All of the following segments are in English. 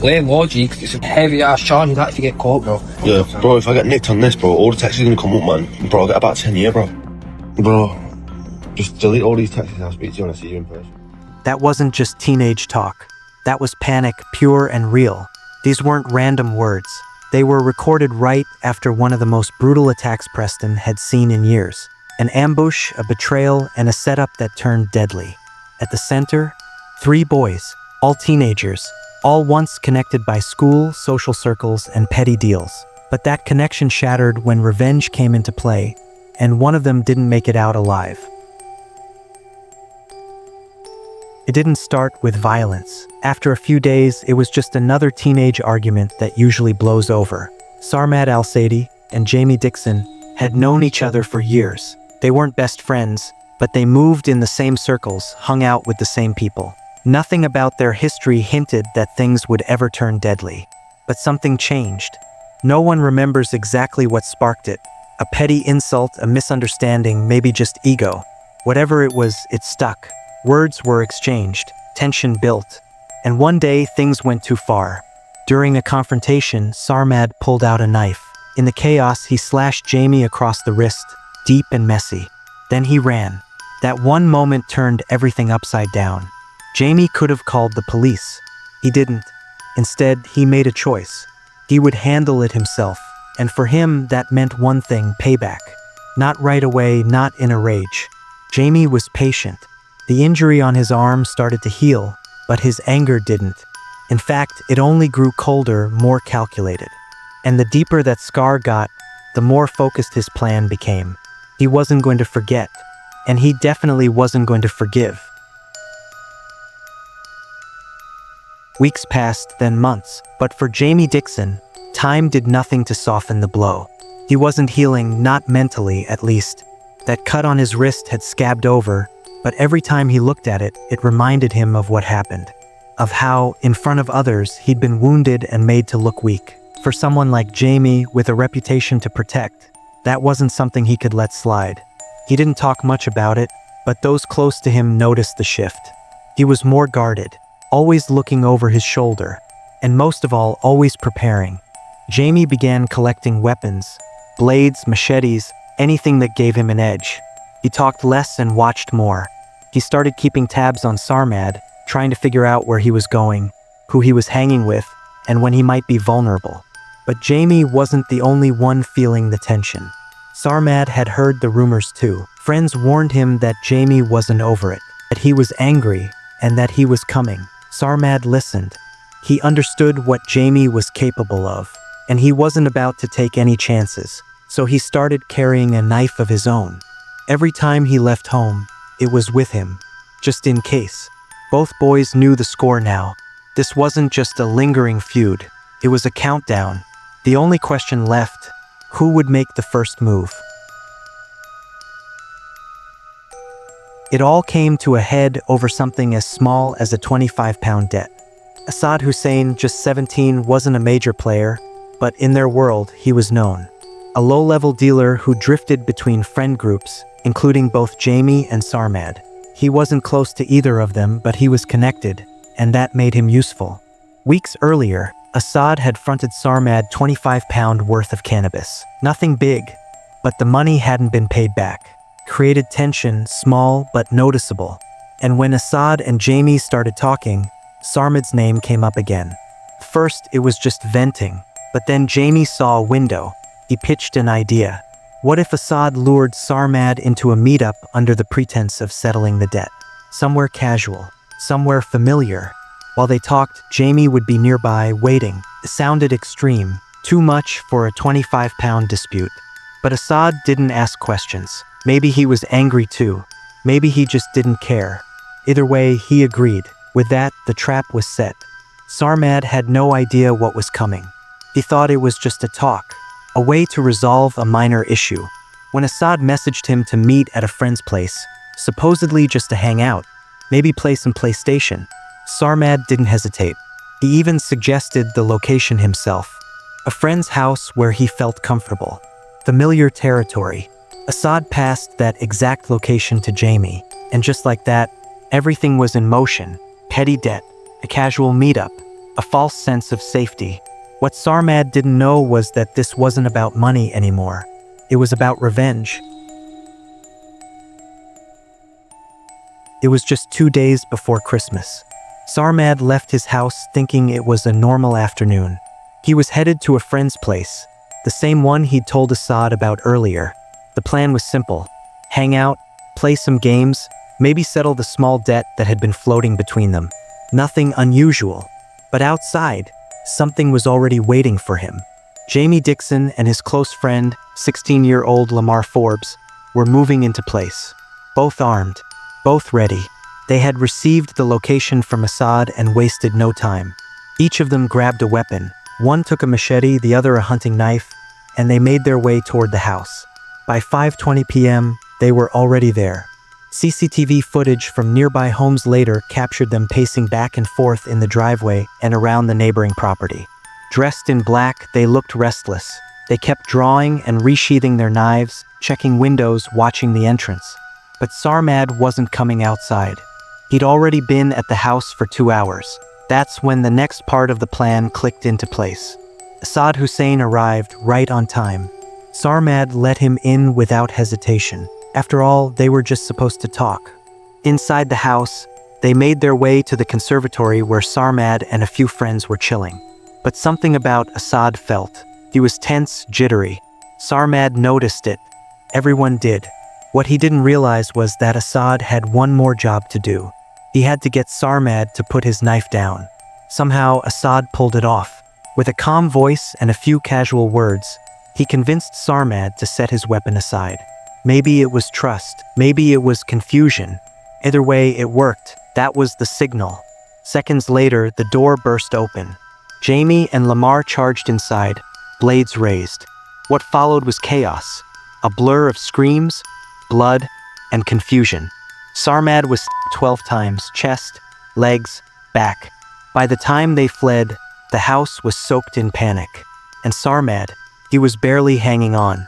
claim, would you? Because it's a heavy ass charge that if you get caught, bro. Yeah, bro, if I get nicked on this, bro, all the taxes are gonna come up, man. Bro, I'll get about 10 years, bro. Bro, just delete all these taxes and I'll speak to you when I see you in person. That wasn't just teenage talk. That was panic, pure and real. These weren't random words. They were recorded right after one of the most brutal attacks Preston had seen in years. An ambush, a betrayal, and a setup that turned deadly. At the center, 3 boys, all teenagers, all once connected by school, social circles, and petty deals. But that connection shattered when revenge came into play, and one of them didn't make it out alive. It didn't start with violence. After a few days, it was just another teenage argument that usually blows over. Sarmad Al-Saidi and Jamie Dixon had known each other for years. They weren't best friends, but they moved in the same circles, hung out with the same people. Nothing about their history hinted that things would ever turn deadly. But something changed. No one remembers exactly what sparked it. A petty insult, a misunderstanding, maybe just ego. Whatever it was, it stuck. Words were exchanged, tension built, and one day things went too far. During a confrontation, Sarmad pulled out a knife. In the chaos, he slashed Jamie across the wrist, deep and messy. Then he ran. That one moment turned everything upside down. Jamie could have called the police. He didn't. Instead, he made a choice. He would handle it himself, and for him, that meant one thing: payback. Not right away, not in a rage. Jamie was patient. The injury on his arm started to heal, but his anger didn't. In fact, it only grew colder, more calculated. And the deeper that scar got, the more focused his plan became. He wasn't going to forget, and he definitely wasn't going to forgive. Weeks passed, then months, but for Jamie Dixon, time did nothing to soften the blow. He wasn't healing, not mentally at least. That cut on his wrist had scabbed over, but every time he looked at it, it reminded him of what happened. Of how, in front of others, he'd been wounded and made to look weak. For someone like Jamie, with a reputation to protect, that wasn't something he could let slide. He didn't talk much about it, but those close to him noticed the shift. He was more guarded, always looking over his shoulder, and most of all, always preparing. Jamie began collecting weapons, blades, machetes, anything that gave him an edge. He talked less and watched more. He started keeping tabs on Sarmad, trying to figure out where he was going, who he was hanging with, and when he might be vulnerable. But Jamie wasn't the only one feeling the tension. Sarmad had heard the rumors too. Friends warned him that Jamie wasn't over it, that he was angry, and that he was coming. Sarmad listened. He understood what Jamie was capable of, and he wasn't about to take any chances. So he started carrying a knife of his own. Every time he left home, it was with him, just in case. Both boys knew the score now. This wasn't just a lingering feud. It was a countdown. The only question left: who would make the first move? It all came to a head over something as small as a 25-pound debt. Asad Hussein, just 17, wasn't a major player, but in their world, he was known. A low-level dealer who drifted between friend groups, including both Jamie and Sarmad. He wasn't close to either of them, but he was connected, and that made him useful. Weeks earlier, Asad had fronted Sarmad 25-pound worth of cannabis. Nothing big, but the money hadn't been paid back. Created tension, small but noticeable. And when Asad and Jamie started talking, Sarmad's name came up again. First, it was just venting, but then Jamie saw a window. He pitched an idea. What if Asad lured Sarmad into a meetup under the pretense of settling the debt? Somewhere casual, somewhere familiar. While they talked, Jamie would be nearby, waiting. It sounded extreme, too much for a 25-pound dispute. But Asad didn't ask questions. Maybe he was angry too. Maybe he just didn't care. Either way, he agreed. With that, the trap was set. Sarmad had no idea what was coming. He thought it was just a talk, a way to resolve a minor issue. When Asad messaged him to meet at a friend's place, supposedly just to hang out, maybe play some PlayStation, Sarmad didn't hesitate. He even suggested the location himself. A friend's house where he felt comfortable. Familiar territory. Asad passed that exact location to Jamie, and just like that, everything was in motion. Petty debt, a casual meetup, a false sense of safety. What Sarmad didn't know was that this wasn't about money anymore. It was about revenge. It was just 2 days before Christmas. Sarmad left his house thinking it was a normal afternoon. He was headed to a friend's place, the same one he'd told Assad about earlier. The plan was simple: hang out, play some games, maybe settle the small debt that had been floating between them. Nothing unusual. But outside, something was already waiting for him. Jamie Dixon and his close friend, 16-year-old Lamar Forbes, were moving into place. Both armed, both ready. They had received the location from Assad and wasted no time. Each of them grabbed a weapon. One took a machete, the other a hunting knife, and they made their way toward the house. By 5:20 p.m., they were already there. CCTV footage from nearby homes later captured them pacing back and forth in the driveway and around the neighboring property. Dressed in black, they looked restless. They kept drawing and resheathing their knives, checking windows, watching the entrance. But Sarmad wasn't coming outside. He'd already been at the house for 2 hours. That's when the next part of the plan clicked into place. Assad Hussein arrived right on time. Sarmad let him in without hesitation. After all, they were just supposed to talk. Inside the house, they made their way to the conservatory where Sarmad and a few friends were chilling. But something about Assad felt. He was tense, jittery. Sarmad noticed it. Everyone did. What he didn't realize was that Assad had one more job to do. He had to get Sarmad to put his knife down. Somehow, Assad pulled it off. With a calm voice and a few casual words, he convinced Sarmad to set his weapon aside. Maybe it was trust, maybe it was confusion. Either way, it worked. That was the signal. Seconds later, the door burst open. Jamie and Lamar charged inside, blades raised. What followed was chaos, a blur of screams, blood, and confusion. Sarmad was 12 times, chest, legs, back. By the time they fled, the house was soaked in panic. And Sarmad, he was barely hanging on.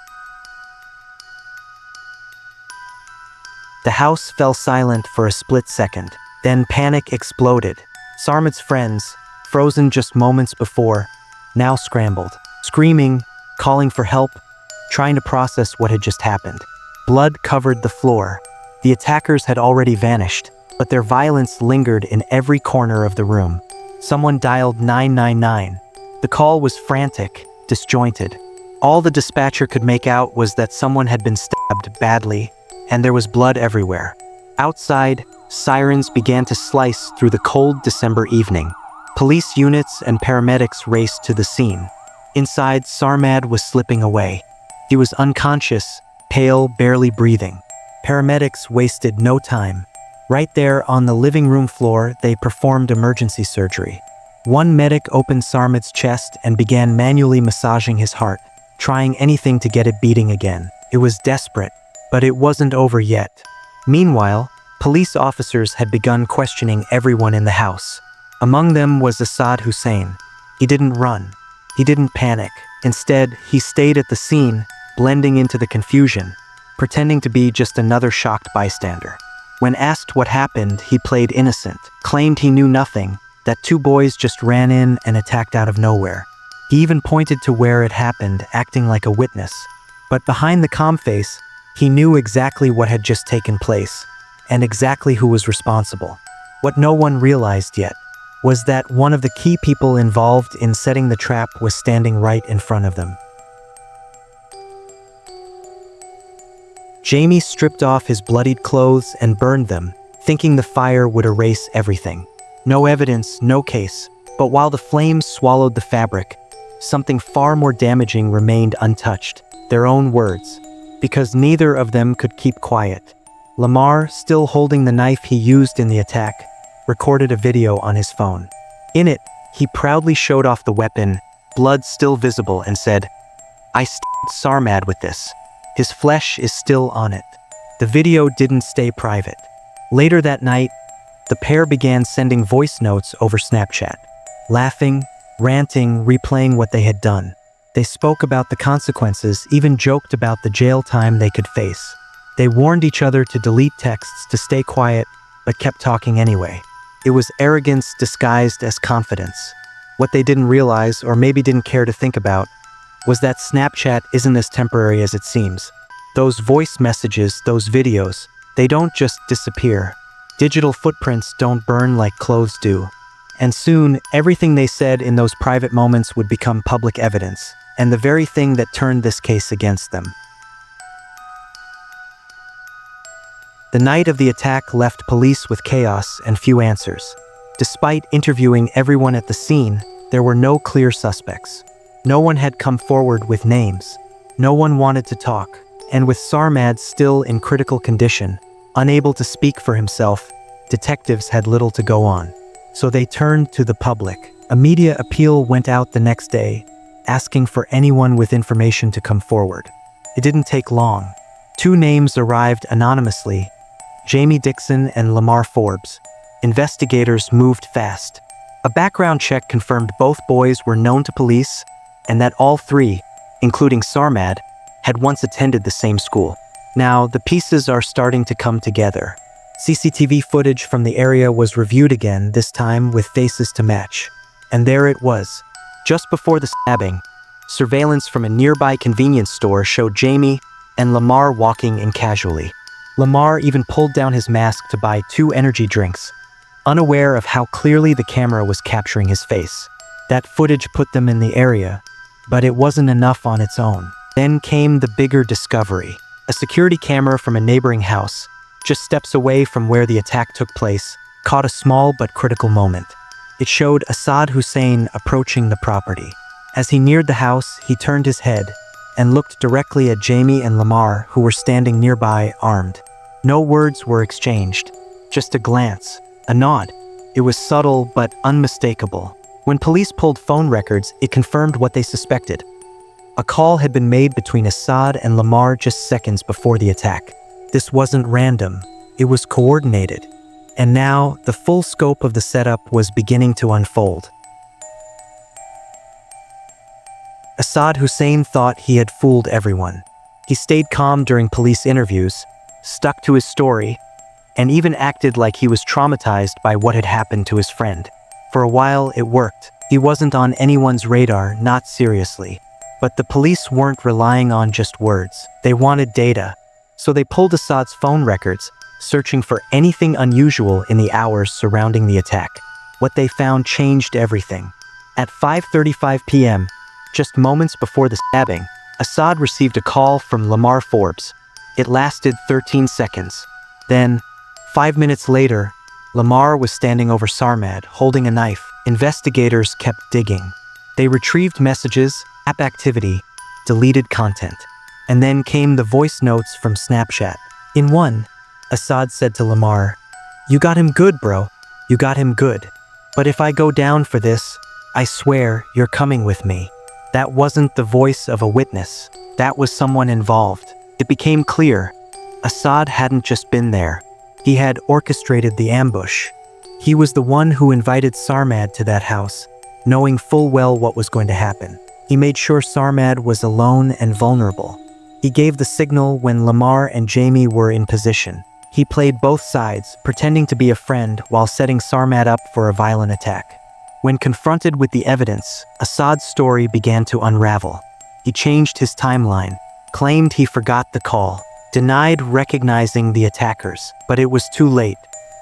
The house fell silent for a split second. Then panic exploded. Sarmad's friends, frozen just moments before, now scrambled, screaming, calling for help, trying to process what had just happened. Blood covered the floor. The attackers had already vanished, but their violence lingered in every corner of the room. Someone dialed 999. The call was frantic, disjointed. All the dispatcher could make out was that someone had been stabbed badly, and there was blood everywhere. Outside, sirens began to slice through the cold December evening. Police units and paramedics raced to the scene. Inside, Sarmad was slipping away. He was unconscious, pale, barely breathing. Paramedics wasted no time. Right there on the living room floor, they performed emergency surgery. One medic opened Sarmad's chest and began manually massaging his heart, trying anything to get it beating again. It was desperate, but it wasn't over yet. Meanwhile, police officers had begun questioning everyone in the house. Among them was Assad Hussein. He didn't run. He didn't panic. Instead, he stayed at the scene, blending into the confusion, pretending to be just another shocked bystander. When asked what happened, he played innocent, claimed he knew nothing, that 2 boys just ran in and attacked out of nowhere. He even pointed to where it happened, acting like a witness. But behind the calm face, he knew exactly what had just taken place, and exactly who was responsible. What no one realized yet was that one of the key people involved in setting the trap was standing right in front of them. Jamie stripped off his bloodied clothes and burned them, thinking the fire would erase everything. No evidence, no case. But while the flames swallowed the fabric, something far more damaging remained untouched: their own words. Because neither of them could keep quiet. Lamar, still holding the knife he used in the attack, recorded a video on his phone. In it, he proudly showed off the weapon, blood still visible, and said, "I stabbed Sarmad with this. His flesh is still on it." The video didn't stay private. Later that night, the pair began sending voice notes over Snapchat, laughing, ranting, replaying what they had done. They spoke about the consequences, even joked about the jail time they could face. They warned each other to delete texts, to stay quiet, but kept talking anyway. It was arrogance disguised as confidence. What they didn't realize, or maybe didn't care to think about, was that Snapchat isn't as temporary as it seems. Those voice messages, those videos, they don't just disappear. Digital footprints don't burn like clothes do. And soon, everything they said in those private moments would become public evidence, and the very thing that turned this case against them. The night of the attack left police with chaos and few answers. Despite interviewing everyone at the scene, there were no clear suspects. No one had come forward with names. No one wanted to talk. And with Sarmad still in critical condition, unable to speak for himself, detectives had little to go on. So they turned to the public. A media appeal went out the next day, asking for anyone with information to come forward. It didn't take long. 2 names arrived anonymously: Jamie Dixon and Lamar Forbes. Investigators moved fast. A background check confirmed both boys were known to police and that all 3, including Sarmad, had once attended the same school. Now, the pieces are starting to come together. CCTV footage from the area was reviewed again, this time with faces to match. And there it was. Just before the stabbing, surveillance from a nearby convenience store showed Jamie and Lamar walking in casually. Lamar even pulled down his mask to buy 2 energy drinks, unaware of how clearly the camera was capturing his face. That footage put them in the area, but it wasn't enough on its own. Then came the bigger discovery. A security camera from a neighboring house, just steps away from where the attack took place, caught a small but critical moment. It showed Asad Hussein approaching the property. As he neared the house, he turned his head and looked directly at Jamie and Lamar, who were standing nearby, armed. No words were exchanged, just a glance, a nod. It was subtle but unmistakable. When police pulled phone records, it confirmed what they suspected. A call had been made between Asad and Lamar just seconds before the attack. This wasn't random, it was coordinated. And now, the full scope of the setup was beginning to unfold. Asad Hussein thought he had fooled everyone. He stayed calm during police interviews, stuck to his story, and even acted like he was traumatized by what had happened to his friend. For a while, it worked. He wasn't on anyone's radar, not seriously. But the police weren't relying on just words. They wanted data. So they pulled Assad's phone records, searching for anything unusual in the hours surrounding the attack. What they found changed everything. At 5:35 p.m., just moments before the stabbing, Asad received a call from Lamar Forbes. It lasted 13 seconds. Then, 5 minutes later, Lamar was standing over Sarmad, holding a knife. Investigators kept digging. They retrieved messages, app activity, deleted content. And then came the voice notes from Snapchat. In one, Asad said to Lamar, "You got him good, bro. You got him good. But if I go down for this, I swear you're coming with me." That wasn't the voice of a witness. That was someone involved. It became clear. Asad hadn't just been there. He had orchestrated the ambush. He was the one who invited Sarmad to that house, knowing full well what was going to happen. He made sure Sarmad was alone and vulnerable. He gave the signal when Lamar and Jamie were in position. He played both sides, pretending to be a friend while setting Sarmad up for a violent attack. When confronted with the evidence, Assad's story began to unravel. He changed his timeline, claimed he forgot the call, denied recognizing the attackers, but it was too late.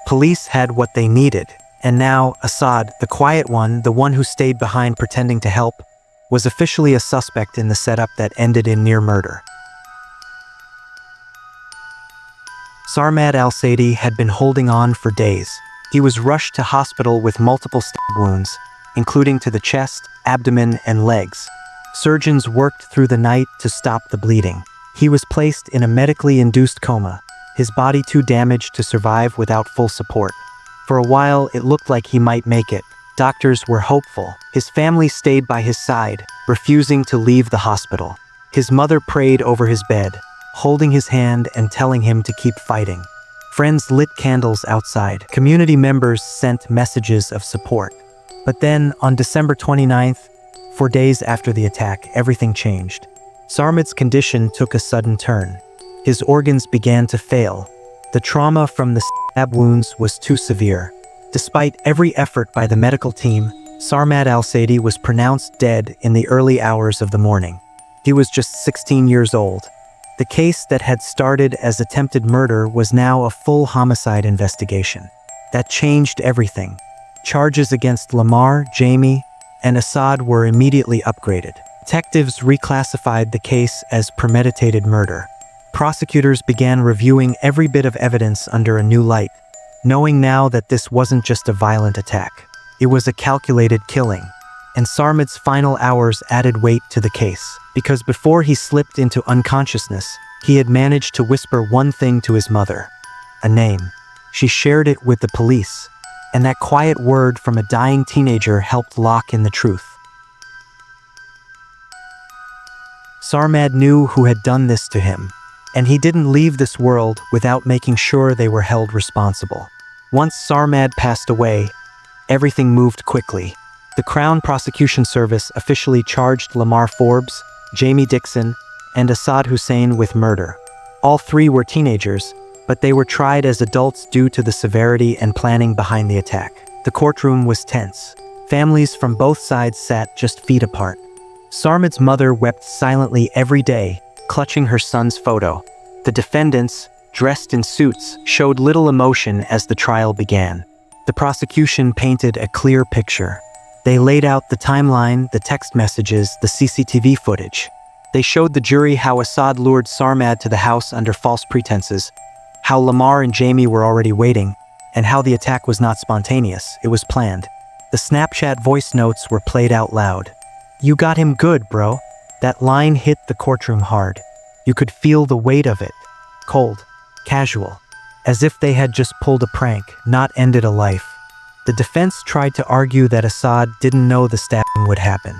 Police had what they needed, and now Asad, the quiet one, the one who stayed behind pretending to help, was officially a suspect in the setup that ended in near murder. Sarmad Al-Saidi had been holding on for days. He was rushed to hospital with multiple stab wounds, including to the chest, abdomen, and legs. Surgeons worked through the night to stop the bleeding. He was placed in a medically induced coma, his body too damaged to survive without full support. For a while, it looked like he might make it. Doctors were hopeful. His family stayed by his side, refusing to leave the hospital. His mother prayed over his bed, holding his hand and telling him to keep fighting. Friends lit candles outside. Community members sent messages of support. But then, on December 29th, 4 days after the attack, everything changed. Sarmad's condition took a sudden turn. His organs began to fail. The trauma from the stab wounds was too severe. Despite every effort by the medical team, Sarmad Al-Saidi was pronounced dead in the early hours of the morning. He was just 16 years old. The case that had started as attempted murder was now a full homicide investigation. That changed everything. Charges against Lamar, Jamie, and Assad were immediately upgraded. Detectives reclassified the case as premeditated murder. Prosecutors began reviewing every bit of evidence under a new light, knowing now that this wasn't just a violent attack. It was a calculated killing. And Sarmad's final hours added weight to the case, because before he slipped into unconsciousness, he had managed to whisper one thing to his mother: a name. She shared it with the police, and that quiet word from a dying teenager helped lock in the truth. Sarmad knew who had done this to him, and he didn't leave this world without making sure they were held responsible. Once Sarmad passed away, everything moved quickly. The Crown Prosecution Service officially charged Lamar Forbes, Jamie Dixon, and Assad Hussein with murder. All three were teenagers, but they were tried as adults due to the severity and planning behind the attack. The courtroom was tense. Families from both sides sat just feet apart. Sarmad's mother wept silently every day, clutching her son's photo. The defendants, dressed in suits, showed little emotion as the trial began. The prosecution painted a clear picture. They laid out the timeline, the text messages, the CCTV footage. They showed the jury how Assad lured Sarmad to the house under false pretenses, how Lamar and Jamie were already waiting, and how the attack was not spontaneous, it was planned. The Snapchat voice notes were played out loud. "You got him good, bro." That line hit the courtroom hard. You could feel the weight of it. Cold, casual, as if they had just pulled a prank, not ended a life. The defense tried to argue that Assad didn't know the stabbing would happen,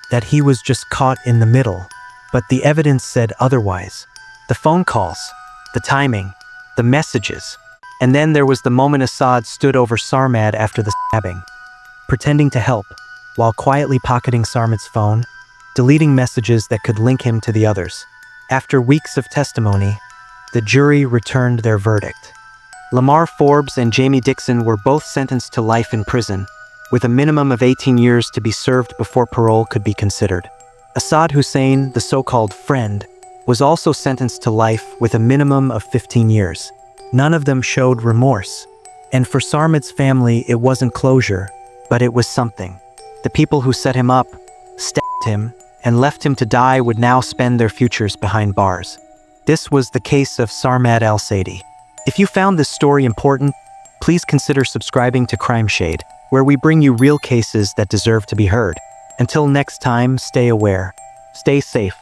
that he was just caught in the middle, but the evidence said otherwise. The phone calls, the timing, the messages, and then there was the moment Assad stood over Sarmad after the stabbing, pretending to help, while quietly pocketing Sarmad's phone, deleting messages that could link him to the others. After weeks of testimony, the jury returned their verdict. Lamar Forbes and Jamie Dixon were both sentenced to life in prison, with a minimum of 18 years to be served before parole could be considered. Assad Hussein, the so-called friend, was also sentenced to life with a minimum of 15 years. None of them showed remorse. And for Sarmad's family, it wasn't closure, but it was something. The people who set him up, stabbed him, and left him to die would now spend their futures behind bars. This was the case of Sarmad Al-Saidi. If you found this story important, please consider subscribing to Crime Shade, where we bring you real cases that deserve to be heard. Until next time, stay aware, stay safe,